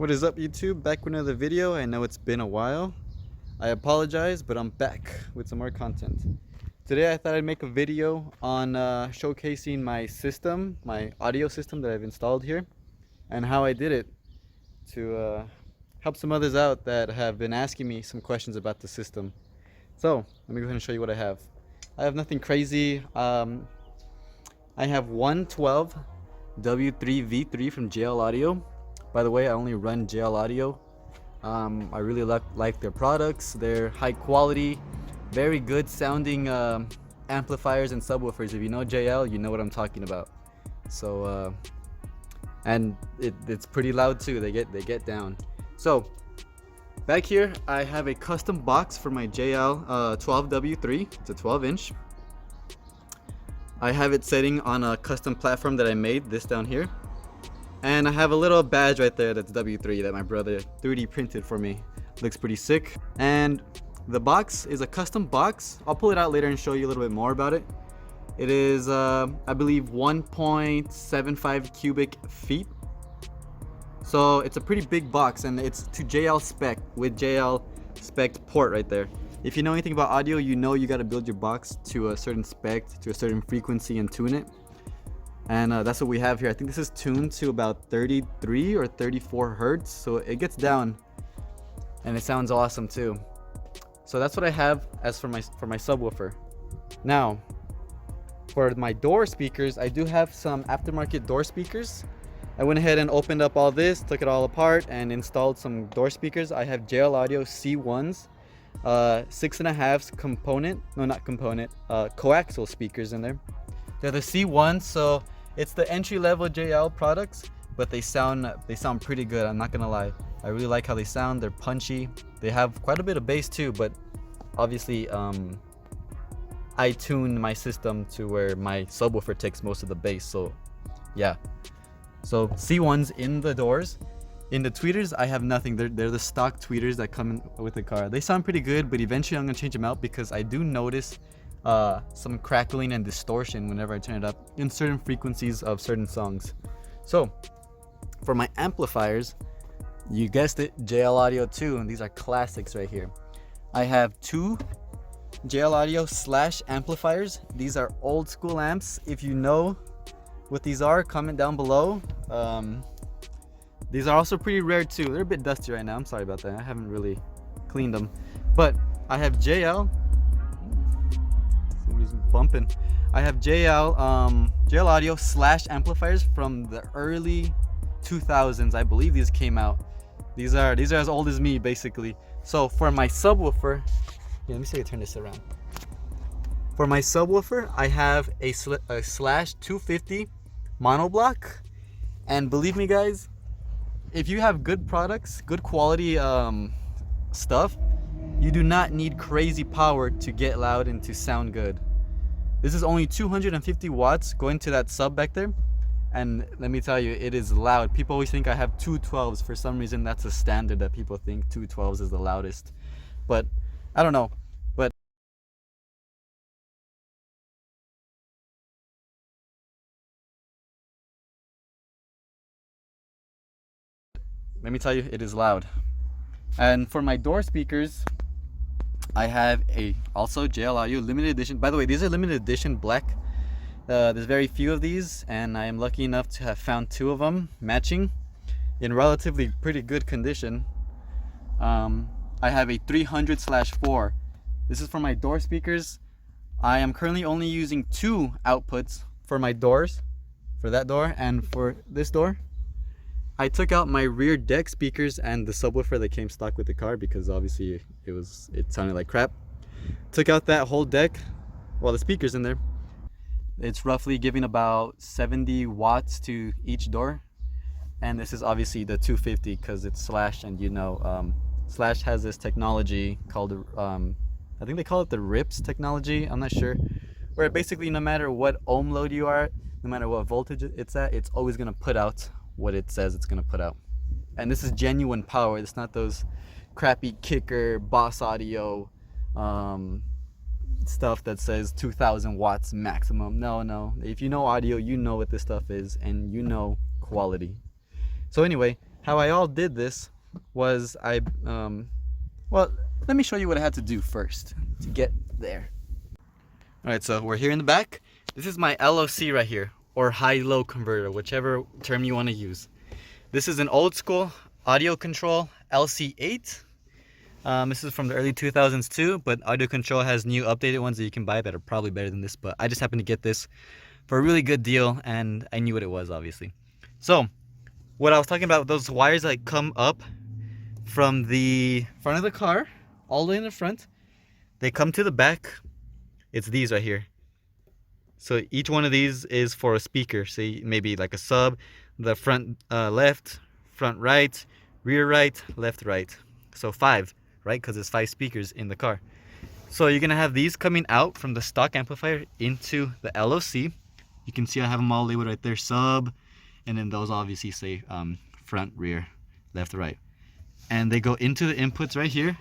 What is up, YouTube? Back with another video. I know it's been a while. I apologize, but I'm back with some more content. Today I thought I'd make a video on showcasing my system, my audio system that I've installed here, and how I did it to help some others out that have been asking me some questions about the system. So let me go ahead and show you what I have. I have nothing crazy. I have one 12 W3V3 from JL Audio. By the way, I only run JL Audio. I really like their products. They're high quality, very good sounding amplifiers and subwoofers. If you know JL, you know what I'm talking about. So and it's pretty loud too. They get down. So back here I have a custom box for my JL 12W3. It's a 12-inch. I have it setting on a custom platform that I made, this down here. And I have a little badge right there that's W3 that my brother 3D printed for me. Looks pretty sick. And the box is a custom box. I'll pull it out later and show you a little bit more about it. It is, I believe, 1.75 cubic feet. So it's a pretty big box, and it's to JL spec with JL spec port right there. If you know anything about audio, you know you got to build your box to a certain spec, to a certain frequency, and tune it. And that's what we have here. I think this is tuned to about 33 or 34 hertz, so it gets down and it sounds awesome too. So that's what I have as for my subwoofer. Now for my door speakers, I do have some aftermarket door speakers. I went ahead and opened up all this, took it all apart, and installed some door speakers. I have JL Audio C1s, 6.5 component, no not component, coaxial speakers in there. They're the C1s, so it's the entry-level JL products, but they sound pretty good. I'm not gonna lie. I really like how they sound. They're punchy. They have quite a bit of bass too, but obviously I tune my system to where my subwoofer takes most of the bass. So yeah. So C1s in the doors. In the tweeters, I have nothing. They're the stock tweeters that come in with the car. They sound pretty good, but eventually I'm gonna change them out because I do notice some crackling and distortion whenever I turn it up in certain frequencies of certain songs. So for my amplifiers, you guessed it, JL Audio 2, and these are classics right here. I have two JL Audio / amplifiers. These are old school amps. If you know what these are, comment down below. These are also pretty rare too. They're a bit dusty right now. I'm sorry about that. I haven't really cleaned them. But I have JL. Somebody's bumping. I have JL Audio / amplifiers from the early 2000s. I believe these came out. These are as old as me, basically. So for my subwoofer, let me see if I turn this around. For my subwoofer, I have a /250 monoblock, and believe me, guys, if you have good products, good quality stuff, you do not need crazy power to get loud and to sound good. This is only 250 watts going to that sub back there, and let me tell you, it is loud. People always think I have 212s. For some reason, that's a standard that people think 212s is the loudest, but I don't know. But let me tell you, it is loud. And for my door speakers, I have also JL Audio limited edition. By the way, these are limited edition black. There's very few of these, and I am lucky enough to have found two of them matching in relatively pretty good condition. I have a 300/4. This is for my door speakers. I am currently only using two outputs for my doors, for that door and for this door. I took out my rear deck speakers and the subwoofer that came stock with the car because obviously it sounded like crap. Took out that whole deck, well, the speakers in there. It's roughly giving about 70 watts to each door, and this is obviously the 250 because it's Slash, and you know Slash has this technology called I think they call it the RIPS technology, I'm not sure, where basically no matter what ohm load you are, no matter what voltage it's at, it's always going to put out what it says it's going to put out. And this is genuine power. It's not those crappy Kicker, Boss Audio stuff that says 2000 watts maximum. No, if you know audio, you know what this stuff is, and you know quality. So anyway, how I all did this was well, let me show you what I had to do first to get there. All right, so we're here in the back. This is my LOC right here, or high-low converter, whichever term you want to use. This is an old school AudioControll LC8. This is from the early 2000s too, but AudioControll has new updated ones that you can buy that are probably better than this, but I just happened to get this for a really good deal, and I knew what it was, obviously. So, what I was talking about, those wires that come up from the front of the car, all the way in the front, they come to the back. It's these right here. So each one of these is for a speaker. So maybe like a sub, the front left, front right, rear right, left right. So 5, right? Because there's 5 speakers in the car. So you're gonna have these coming out from the stock amplifier into the LOC. You can see I have them all labeled right there, sub, and then those obviously say front, rear, left, right. And they go into the inputs right here.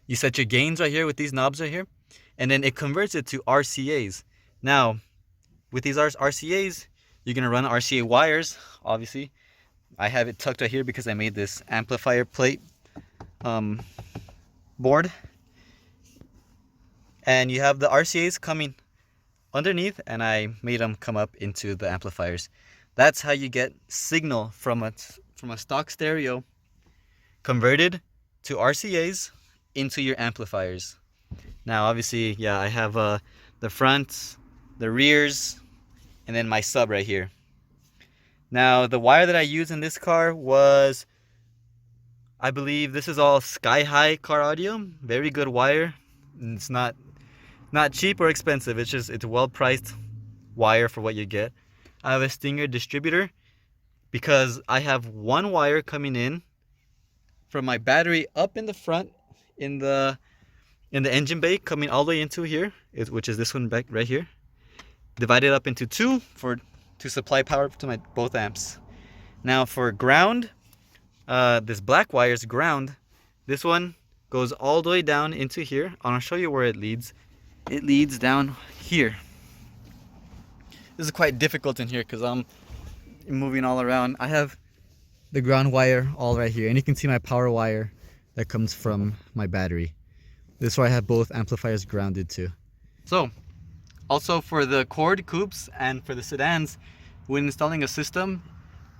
You set your gains right here with these knobs right here, and then it converts it to RCAs. Now, with these RCAs, you're gonna run RCA wires, obviously. I have it tucked right here because I made this amplifier plate board. And you have the RCAs coming underneath, and I made them come up into the amplifiers. That's how you get signal from a stock stereo converted to RCAs into your amplifiers. Now obviously, yeah, I have the front, the rears, and then my sub right here. Now the wire that I used in this car was, I believe this is all SkyHIgh Car Audio. Very good wire. It's not cheap or expensive. It's a well-priced wire for what you get. I have a Stinger distributor because I have one wire coming in from my battery up in the front in the engine bay, coming all the way into here, which is this one back right here, divided up into 2 to supply power to my both amps. Now for ground, this black wire is ground. This one goes all the way down into here. I'll show you where it leads. It leads down here. This is quite difficult in here because I'm moving all around. I have the ground wire all right here, and you can see my power wire that comes from my battery. This is where I have both amplifiers grounded to. So, also for the Cord coupes and for the sedans, when installing a system,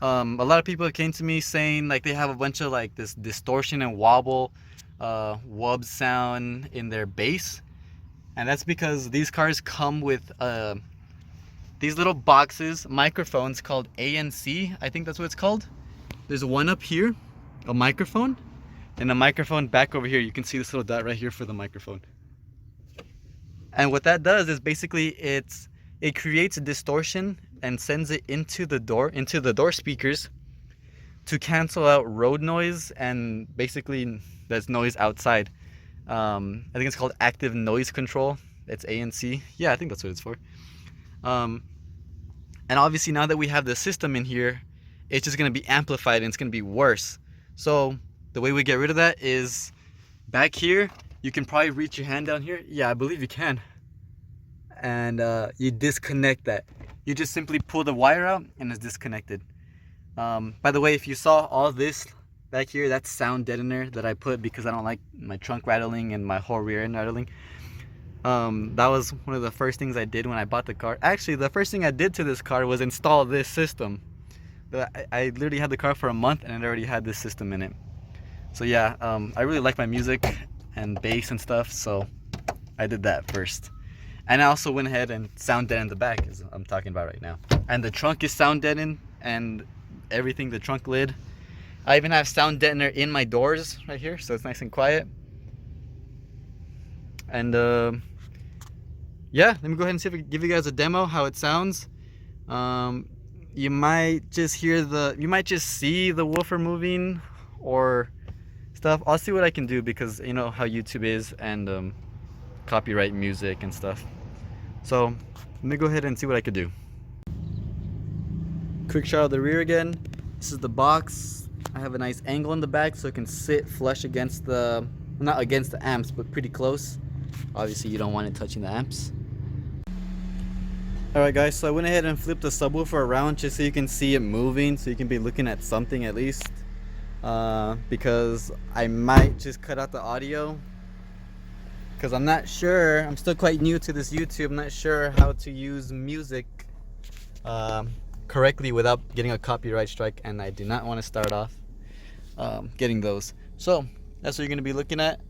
a lot of people came to me saying like they have a bunch of like this distortion and wobble, wub sound in their bass, and that's because these cars come with these little boxes, microphones called ANC. I think that's what it's called. There's one up here, a microphone, and a microphone back over here. You can see this little dot right here for the microphone. And what that does is basically it creates a distortion and sends it into the door speakers to cancel out road noise, and basically that's noise outside. I think it's called active noise control. It's ANC. Yeah, I think that's what it's for. And obviously now that we have the system in here, it's just going to be amplified and it's going to be worse. So the way we get rid of that is back here. You can probably reach your hand down here. Yeah, I believe you can. And you disconnect that. You just simply pull the wire out and it's disconnected. By the way, if you saw all this back here, that's sound deadener that I put because I don't like my trunk rattling and my whole rear end rattling. That was one of the first things I did when I bought the car. Actually, the first thing I did to this car was install this system. I literally had the car for a month and it already had this system in it. So yeah, I really like my music and bass and stuff, so I did that first. And I also went ahead and sound deadened the back, as I'm talking about right now. And the trunk is sound deadened and everything, the trunk lid. I even have sound deadener in my doors right here, so it's nice and quiet. And yeah, let me go ahead and see if I can give you guys a demo how it sounds. You might just you might just see the woofer moving or stuff. I'll see what I can do because you know how YouTube is, and copyright music and stuff. So let me go ahead and see what I could do. Quick shot of the rear again. This is the box. I have a nice angle in the back so it can sit flush against the, not against the amps, but pretty close. Obviously you don't want it touching the amps. Alright guys, so I went ahead and flipped the subwoofer around just so you can see it moving, so you can be looking at something at least. Because I might just cut out the audio, because I'm not sure, I'm still quite new to this YouTube, I'm not sure how to use music correctly without getting a copyright strike, and I do not want to start off getting those. So that's what you're going to be looking at.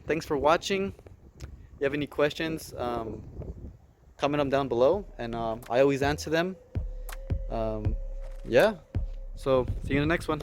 Thanks for watching. If you have any questions, comment them down below, and I always answer them. Yeah, so see you in the next one.